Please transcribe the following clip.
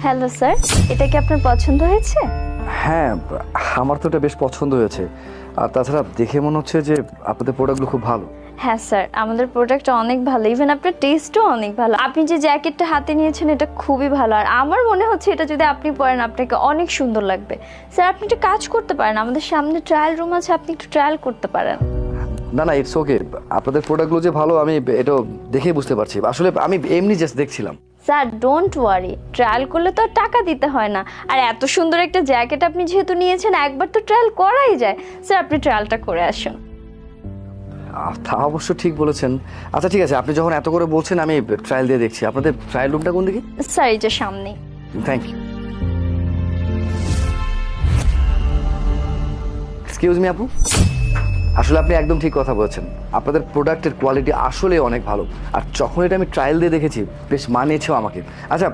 Hello sir, এটা কি আপনার পছন্দ হয়েছে? হ্যাঁ, আমার তো এটা বেশ পছন্দ হয়েছে। আর তাছাড়া দেখে মনে হচ্ছে যে আপনাদের প্রোডাক্টগুলো খুব ভালো। হ্যাঁ স্যার, আমাদের প্রোডাক্টটা অনেক ভালো, ইভেন আপনার টেস্টও অনেক ভালো। আপনি যে জ্যাকেটটা হাতে নিয়েছেন এটা খুবই ভালো, আর আমার মনে হচ্ছে এটা যদি আপনি পরেন আপনাকে অনেক সুন্দর লাগবে। স্যার, আপনি একটা কাজ করতে পারেন, আমাদের সামনে ট্রায়াল রুম আছে, আপনি একটু ট্রায়াল করতে পারেন। না না, ইটস ওকে। আপনাদের প্রোডাক্টগুলো যে ভালো আমি এটা দেখেই বুঝতে পারছি। আসলে আমি এমনি জাস্ট দেখছিলাম। স্যার ডোন্ট ওয়ারি, ট্রায়াল করলে তো আর টাকা দিতে হয় না। আর এত সুন্দর একটা জ্যাকেট আপনি যেহেতু নিয়েছেন, একবার তো ট্রায়াল করাই যায়। স্যার, আপনি ট্রায়ালটা করে আসুন। তা অবশ্য ঠিক বলেছেন। আচ্ছা ঠিক আছে, আপনি যখন এত করে বলছেন আমি ট্রায়াল দিয়ে দেখছি। আপনাদের ট্রায়াল রুমটা কোন দিকে? স্যার, এই যে সামনে। Thank you. এক্সকিউজ মি আপু, আসলে আপনি একদম ঠিক কথা বলেছেন। আপনাদের প্রোডাক্টের কোয়ালিটি আসলে অনেক ভালো। আর যখন এটা আমি ট্রায়াল দিয়ে দেখেছি বেশ মানিয়েছেও আমাকে। আচ্ছা